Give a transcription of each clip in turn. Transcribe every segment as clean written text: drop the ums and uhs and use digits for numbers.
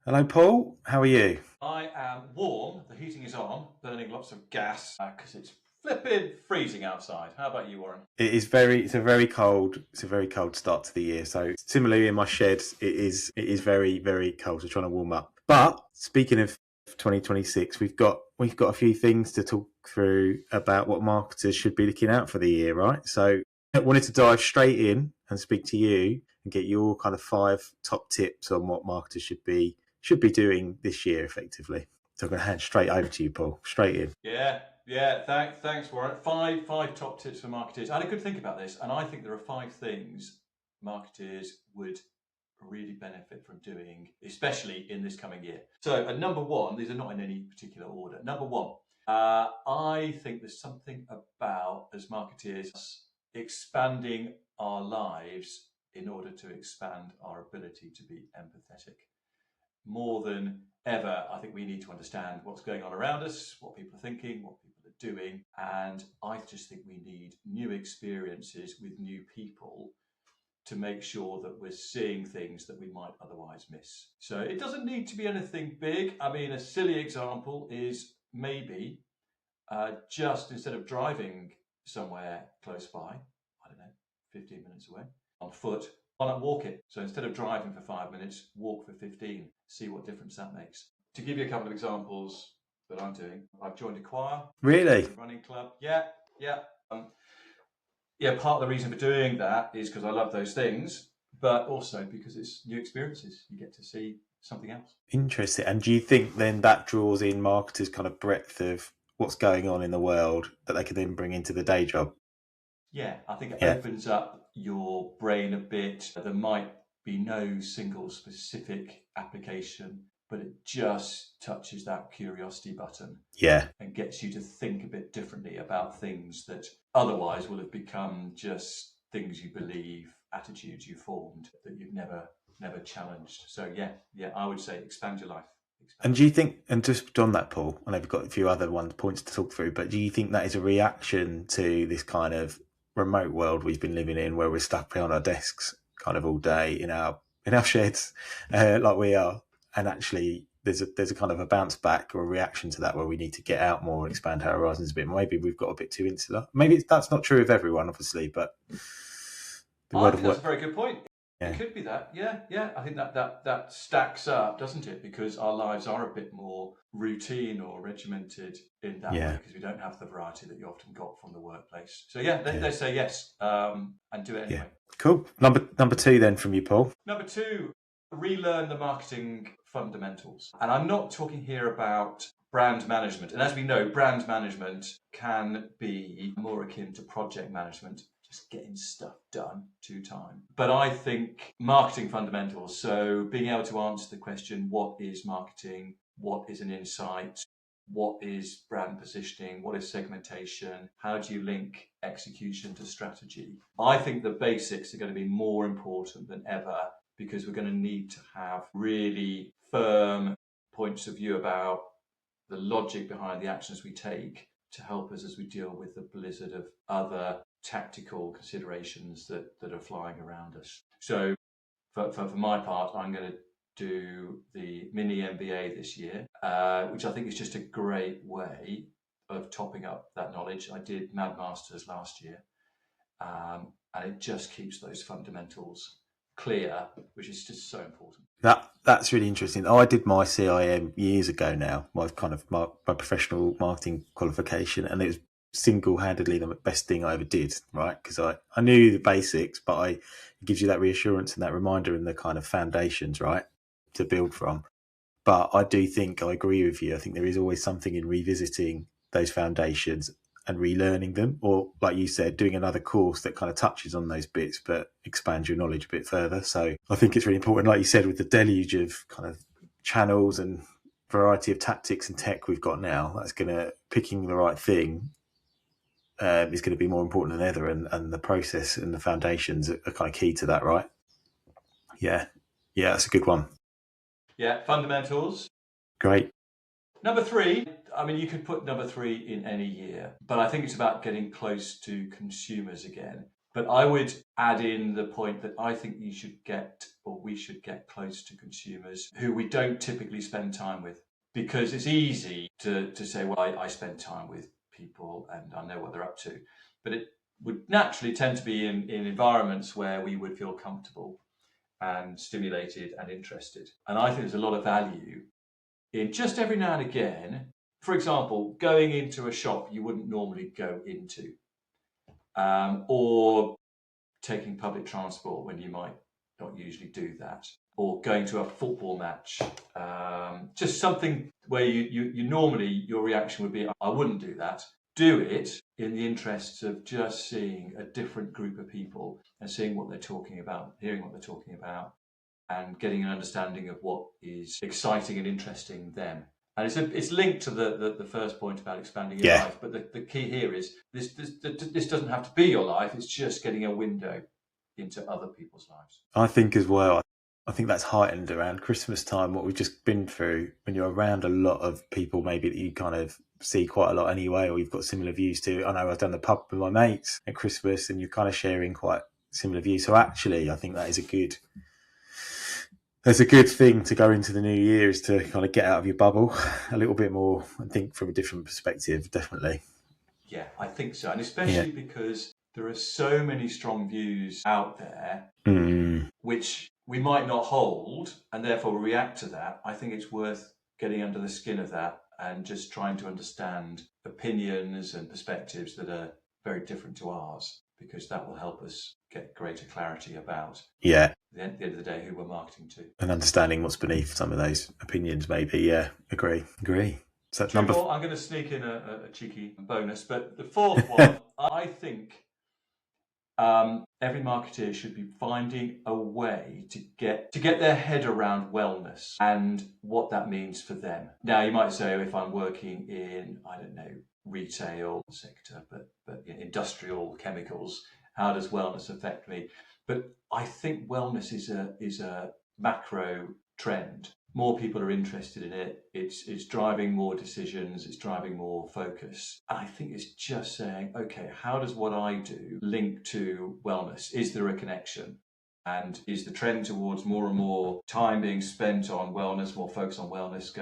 Hello, Paul. How are you? I am warm. The heating is on, burning lots of gas because it's flipping freezing outside. How about you, Warren? It's a very cold start to the year. So similarly in my shed, it is very, very cold. So trying to warm up. But speaking of 2026, we've got a few things to talk through about what marketers should be looking out for the year, right? So I wanted to dive straight in and speak to you and get your kind of five top tips on what marketers should be doing this year effectively. So I'm going to hand straight over to you, Paul. Straight in. Yeah. Thanks, Warren. Five top tips for marketers. I had a good think about this, and I think there are five things marketers would really benefit from doing, especially in this coming year. So, at number one, these are not in any particular order. Number one, I think there's something about as marketeers expanding our lives in order to expand our ability to be empathetic. More than ever, I think we need to understand what's going on around us, what people are thinking, what people are doing. And I just think we need new experiences with new people to make sure that we're seeing things that we might otherwise miss. So it doesn't need to be anything big. I mean, a silly example is maybe just instead of driving somewhere close by, I don't know, 15 minutes away, on foot, why not walk it? So instead of driving for 5 minutes, walk for 15, see what difference that makes. To give you a couple of examples that I'm doing, I've joined a choir, Really? running club. Yeah. Yeah, part of the reason for doing that is because I love those things, but also because it's new experiences. You get to see something else. Interesting. And do you think then that draws in marketers' kind of breadth of what's going on in the world that they can then bring into the day job? Yeah, I think it Yeah. opens up your brain a bit. There might be no single specific application, but it just touches that curiosity button Yeah. and gets you to think a bit differently about things that otherwise will have become just things you believe, attitudes you formed that you've never challenged. So yeah, I would say expand your life. And Expand do your you life. think, and just on that, Paul, I know we've got a few other points to talk through, but do you think that is a reaction to this kind of remote world we've been living in, where we're stuck behind our desks kind of all day in our sheds, like we are, and actually there's a kind of a bounce back or a reaction to that where we need to get out more and expand our horizons a bit. Maybe we've got a bit too insular. Maybe that's not true of everyone, obviously, but the I world think of that's a work. very good point. It Yeah, could be that. Yeah. I think that stacks up, doesn't it? Because our lives are a bit more routine or regimented in that way yeah, because we don't have the variety that you often got from the workplace. So yeah, yeah, they say yes and do it yeah. anyway. Cool. Number two then from you, Paul. Number two, relearn the marketing fundamentals. And I'm not talking here about brand management. And as we know, brand management can be more akin to project management, just getting stuff done to time. But I think marketing fundamentals, so being able to answer the question, what is marketing? What is an insight? What is brand positioning? What is segmentation? How do you link execution to strategy? I think the basics are going to be more important than ever because we're going to need to have really firm points of view about the logic behind the actions we take to help us as we deal with the blizzard of other tactical considerations that are flying around us. So for my part, I'm going to do the mini MBA this year, which I think is just a great way of topping up that knowledge. I did Mad Masters last year, and it just keeps those fundamentals clear, which is just so important. That's really interesting. Oh, I did my CIM years ago now, my professional marketing qualification, and it was single handedly the best thing I ever did, right? Because I knew the basics, but it gives you that reassurance and that reminder and the kind of foundations, right, to build from. But I do think I agree with you. I think there is always something in revisiting those foundations and relearning them, or like you said, doing another course that kind of touches on those bits but expands your knowledge a bit further. So I think it's really important, like you said, with the deluge of kind of channels and variety of tactics and tech we've got now, that's going to picking the right thing is going to be more important than ever, and the process and the foundations are kind of key to that, right? Yeah, yeah, that's a good one. Yeah, fundamentals. Great. Number three, I mean, you could put number three in any year, but I think it's about getting close to consumers again. But I would add in the point that I think you should get or we should get close to consumers who we don't typically spend time with. Because it's easy to say, well, I spend time with people and I know what they're up to. But it would naturally tend to be in environments where we would feel comfortable and stimulated and interested. And I think there's a lot of value in just every now and again, for example, going into a shop you wouldn't normally go into, or taking public transport when you might not usually do that, or going to a football match, just something where you normally your reaction would be, I wouldn't do that. Do it in the interests of just seeing a different group of people and seeing what they're talking about, hearing what they're talking about, and getting an understanding of what is exciting and interesting them. And it's linked to the first point about expanding your life. But the key here is this doesn't have to be your life. It's just getting a window into other people's lives. I think as well, I think that's heightened around Christmas time, what we've just been through, when you're around a lot of people maybe that you kind of see quite a lot anyway, or you've got similar views to. I know I've done the pub with my mates at Christmas and you're kind of sharing quite similar views. So actually, I think that is a good thing to go into the new year, is to kind of get out of your bubble a little bit more and think from a different perspective, definitely. Yeah, I think so. And especially because there are so many strong views out there, which we might not hold and therefore react to that. I think it's worth getting under the skin of that and just trying to understand opinions and perspectives that are very different to ours, because that will help us get greater clarity about at the end of the day who we're marketing to. And understanding what's beneath some of those opinions, maybe. Yeah, agree. So Two more. I'm going to sneak in a cheeky bonus, but the fourth one, I think every marketeer should be finding a way to get their head around wellness and what that means for them. Now, you might say, if I'm working in, I don't know, retail sector, but industrial chemicals, how does wellness affect me? But I think wellness is a macro trend. More people are interested in it. It's driving more decisions. It's driving more focus. And I think it's just saying, okay, how does what I do link to wellness? Is there a connection? And is the trend towards more and more time being spent on wellness, more focus on wellness,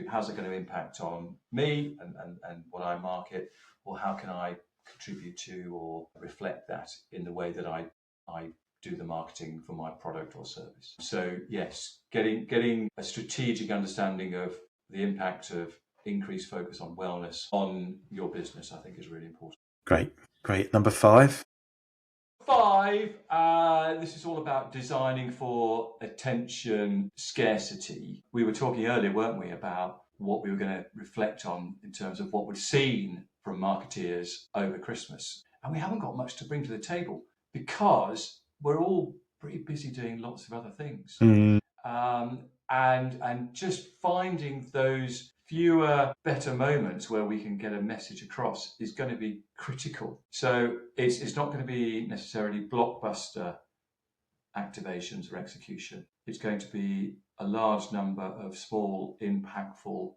how's it going to impact on me and what I market? Or how can I contribute to or reflect that in the way that I do the marketing for my product or service? So yes, getting a strategic understanding of the impact of increased focus on wellness on your business, I think, is really important. Great. Number 5. This is all about designing for attention scarcity. We were talking earlier, weren't we, about what we were going to reflect on in terms of what was seen from marketeers over Christmas. And we haven't got much to bring to the table because we're all pretty busy doing lots of other things. And just finding those fewer, better moments where we can get a message across is going to be critical. So it's not going to be necessarily blockbuster activations or execution. It's going to be a large number of small, impactful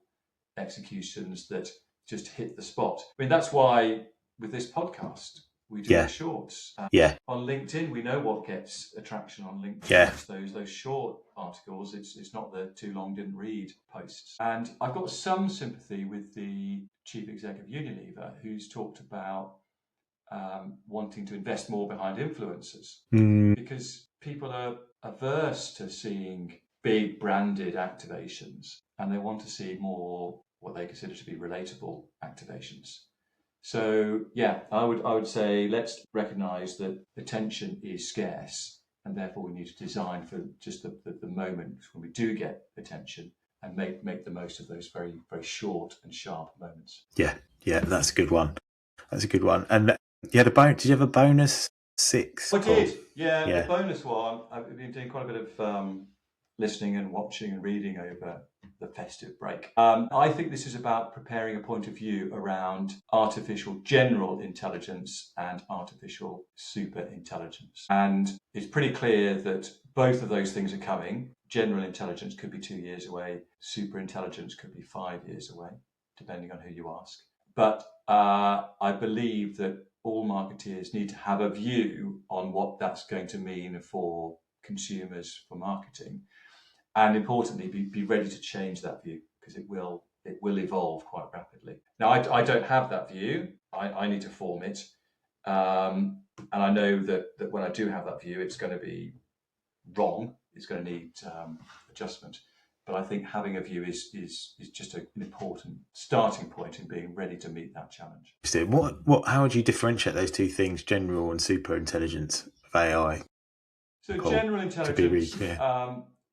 executions that just hit the spot. I mean, that's why with this podcast, we do the shorts. On LinkedIn, we know what gets attraction on LinkedIn. It's those short articles. It's not the too long didn't read posts. And I've got some sympathy with the chief exec of Unilever, who's talked about wanting to invest more behind influencers because people are averse to seeing big branded activations and they want to see more what they consider to be relatable activations. So yeah, I would say let's recognise that attention is scarce and therefore we need to design for just the moment when we do get attention and make the most of those very, very short and sharp moments. Yeah, that's a good one. And you had did you have a bonus 6? I did. Yeah, the bonus one, I've been doing quite a bit of listening and watching and reading over the festive break. I think this is about preparing a point of view around artificial general intelligence and artificial super intelligence. And it's pretty clear that both of those things are coming. General intelligence could be 2 years away. Super intelligence could be 5 years away, depending on who you ask. But I believe that all marketeers need to have a view on what that's going to mean for consumers for marketing, and importantly, be ready to change that view, because it will evolve quite rapidly. Now, I don't have that view. I need to form it, and I know that when I do have that view, it's going to be wrong. It's going to need adjustment. But I think having a view is just an important starting point in being ready to meet that challenge. How would you differentiate those two things, general and super intelligence of AI? So general intelligence, really clear.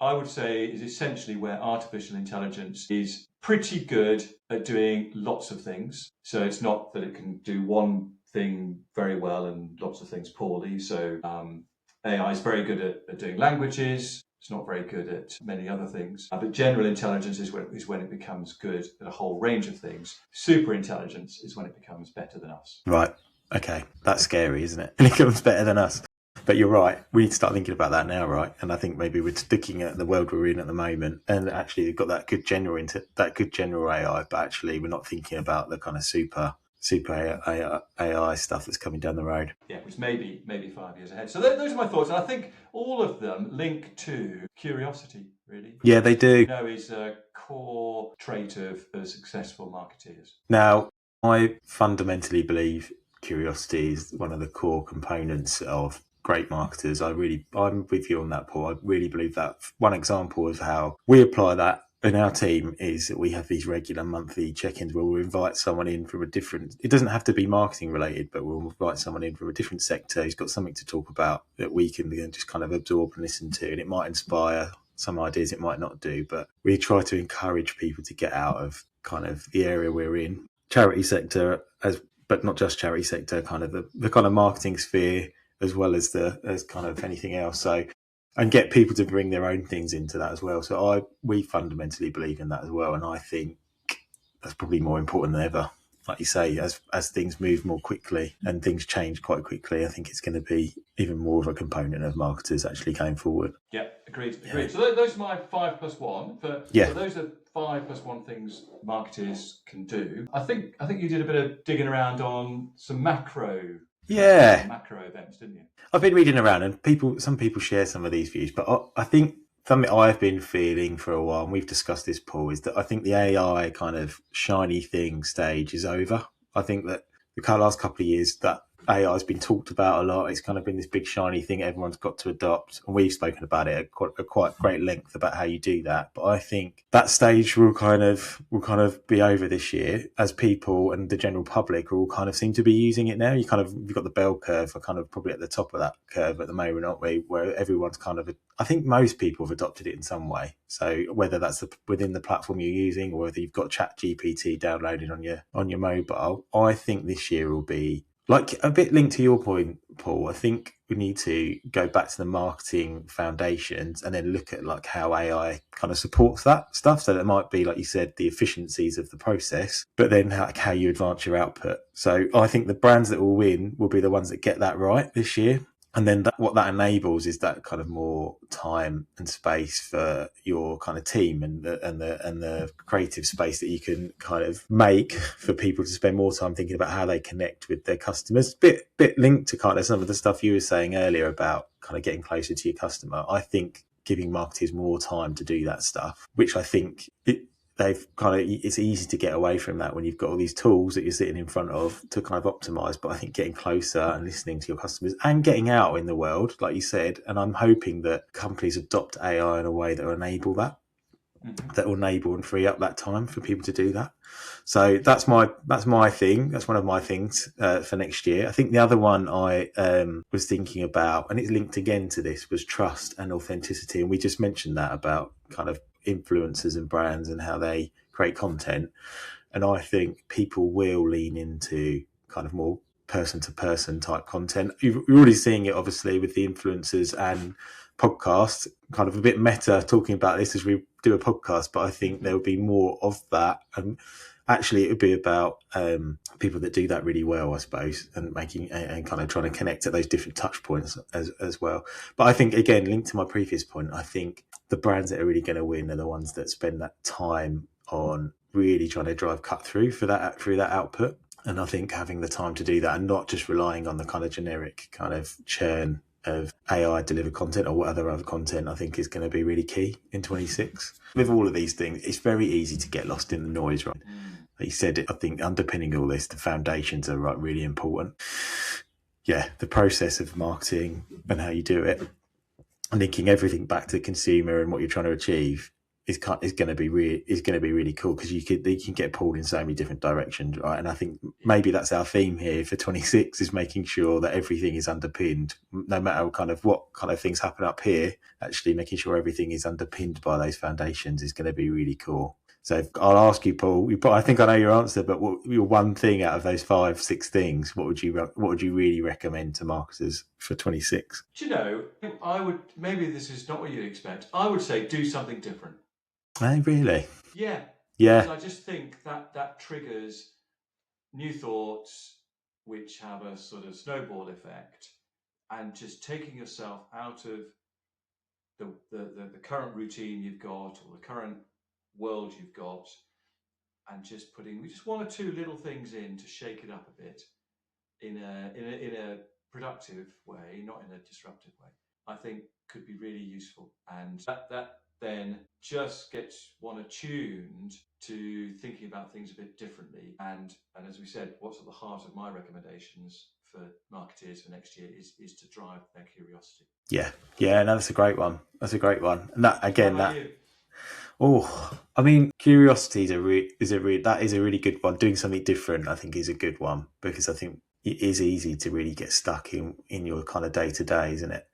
I would say, is essentially where artificial intelligence is pretty good at doing lots of things. So it's not that it can do one thing very well and lots of things poorly. So AI is very good at doing languages. It's not very good at many other things. But general intelligence is when it becomes good at a whole range of things. Super intelligence is when it becomes better than us. Right. Okay. That's scary, isn't it? And it becomes better than us. But you're right. We need to start thinking about that now, right? And I think maybe we're looking at the world we're in at the moment, and actually we've got that good general AI, but actually we're not thinking about the kind of super AI stuff that's coming down the road. Yeah, which maybe 5 years ahead. So those are my thoughts, and I think all of them link to curiosity, really. Yeah, they do. Is a core trait of successful marketeers. Now, I fundamentally believe curiosity is one of the core components of great marketers. I'm with you on that, Paul. I really believe that. One example of how we apply that in our team is that we have these regular monthly check-ins where we'll invite someone in from it doesn't have to be marketing related, but we'll invite someone in from a different sector who's got something to talk about that we can just kind of absorb and listen to, and it might inspire some ideas, it might not do, but we try to encourage people to get out of kind of the area we're in, charity sector, but not just charity sector, kind of the kind of marketing sphere, as well as kind of anything else. So, and get people to bring their own things into that as well. So we fundamentally believe in that as well. And I think that's probably more important than ever. Like you say, as things move more quickly and things change quite quickly, I think it's going to be even more of a component of marketers actually going forward. Yeah, agreed. Yeah. So those are my 5+1. So those are 5+1 things marketers can do. I think you did a bit of digging around on some macro events, didn't you? I've been reading around, and some people share some of these views, but I think something I've been feeling for a while, and we've discussed this, Paul, is that I think the AI kind of shiny thing stage is over. I think that the last couple of years that AI has been talked about a lot. It's kind of been this big shiny thing everyone's got to adopt, and we've spoken about it at quite great length about how you do that. But I think that stage will kind of be over this year, as people and the general public all kind of seem to be using it now. You've got the bell curve, are kind of probably at the top of that curve at the moment, aren't we? Where everyone's kind of, I think most people have adopted it in some way. So whether that's within the platform you're using, or whether you've got ChatGPT downloaded on your mobile, I think this year will be, like, a bit linked to your point, Paul. I think we need to go back to the marketing foundations and then look at like how AI kind of supports that stuff. So that might be, like you said, the efficiencies of the process, but then how you advance your output. So I think the brands that will win will be the ones that get that right this year. And then what that enables is that kind of more time and space for your kind of team, and the creative space that you can kind of make for people to spend more time thinking about how they connect with their customers. Bit linked to kind of some of the stuff you were saying earlier about kind of getting closer to your customer. I think giving marketers more time to do that stuff, which I think it's easy to get away from that when you've got all these tools that you're sitting in front of to kind of optimize. But I think getting closer and listening to your customers and getting out in the world, like you said, and I'm hoping that companies adopt AI in a way that will enable that, that will enable and free up that time for people to do that. So that's my thing. That's one of my things for next year. I think the other one I was thinking about, and it's linked again to this, was trust and authenticity. And we just mentioned that about kind of influencers and brands and how they create content. And I think people will lean into kind of more person-to-person type content. You're already seeing it, obviously, with the influencers and podcasts, kind of a bit meta talking about this as we do a podcast, but I think there will be more of that. And actually, it would be about people that do that really well, I suppose, and making and kind of trying to connect at those different touch points as well. But I think, again, linked to my previous point, I think the brands that are really going to win are the ones that spend that time on really trying to drive cut through through that output. And I think having the time to do that and not just relying on the kind of generic kind of churn of AI delivered content or what other content I think is going to be really key in 26. With all of these things, it's very easy to get lost in the noise, right? Like you said, I think underpinning all this, the foundations are really important. Yeah, the process of marketing and how you do it, linking everything back to the consumer and what you're trying to achieve is going to be really cool, because you can get pulled in so many different directions, right? And I think maybe that's our theme here for 26, is making sure that everything is underpinned, no matter what kind of things happen up here. Actually, making sure everything is underpinned by those foundations is going to be really cool. So I'll ask you, Paul. I think I know your answer, but what your one thing out of those 5-6 things? What would you really recommend to marketers for 26? Do you know? I would, maybe this is not what you'd expect. I would say do something different. Oh, really? Yeah. Yeah. Because I just think that triggers new thoughts, which have a sort of snowball effect, and just taking yourself out of the current routine you've got, or the current world you've got, and just putting just one or two little things in to shake it up a bit in a productive way, not in a disruptive way, I think could be really useful. And that then just gets one attuned to thinking about things a bit differently. And as we said, what's at the heart of my recommendations for marketeers for next year is to drive their curiosity. Yeah, no, that's a great one. And that again, How about you? I mean, curiosity is a really good one. Doing something different, I think, is a good one, because I think it is easy to really get stuck in your kind of day to day, isn't it?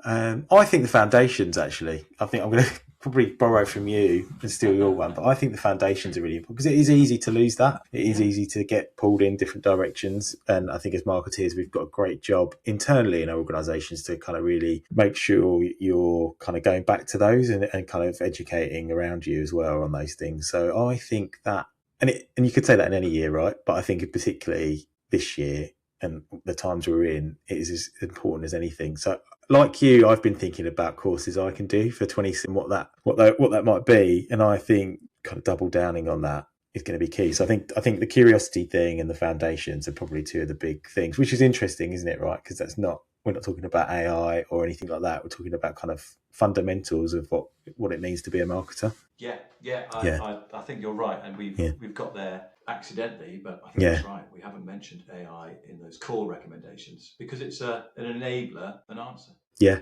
I think the foundations, actually, I think I'm going to probably borrow from you and steal your one, but I think the foundations are really important, because it is easy to lose that. It is easy to get pulled in different directions. And I think as marketeers, we've got a great job internally in our organisations to kind of really make sure you're kind of going back to those and kind of educating around you as well on those things. So I think that, and you could say that in any year, right? But I think particularly this year and the times we're in, it is as important as anything. So like you, I've been thinking about courses I can do for 26 and what that might be, and I think kind of double downing on that is going to be key. So I think the curiosity thing and the foundations are probably two of the big things, which is interesting, isn't it? Right? Because we're not talking about AI or anything like that. We're talking about kind of fundamentals of what it means to be a marketer. I think you're right, and we've got there accidentally, but I think that's right. We haven't mentioned AI in those core recommendations because it's an enabler, an answer. Yeah,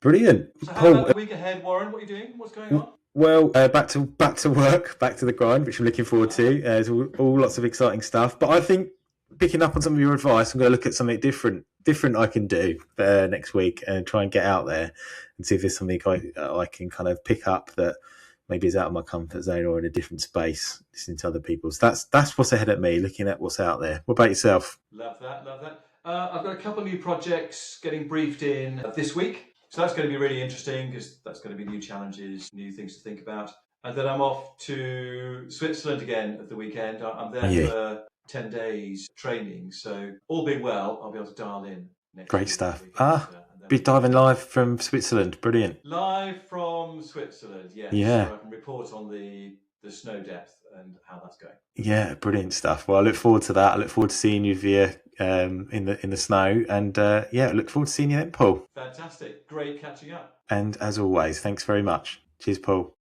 brilliant. So how about the week ahead, Warren? What are you doing? What's going on? Well, back to work, back to the grind, which I'm looking forward to. There's all lots of exciting stuff, but I think picking up on some of your advice, I'm going to look at something different I can do next week and try and get out there and see if there's something I can kind of pick up that maybe is out of my comfort zone or in a different space, listening to other people. So that's what's ahead of me, looking at what's out there. What about yourself? Love that. I've got a couple of new projects getting briefed in this week. So that's going to be really interesting because that's going to be new challenges, new things to think about. And then I'm off to Switzerland again at the weekend. I'm there for 10 days training. So all being well, I'll be able to dial in next Great week. Stuff. Be diving live from Switzerland. Brilliant. Live from Switzerland, yes. Yeah. So I can report on the snow depth and how that's going. Yeah, brilliant stuff. Well, I look forward to that. I look forward to seeing you via in the snow, and I look forward to seeing you then, Paul. Fantastic. Great catching up. And as always, thanks very much. Cheers, Paul.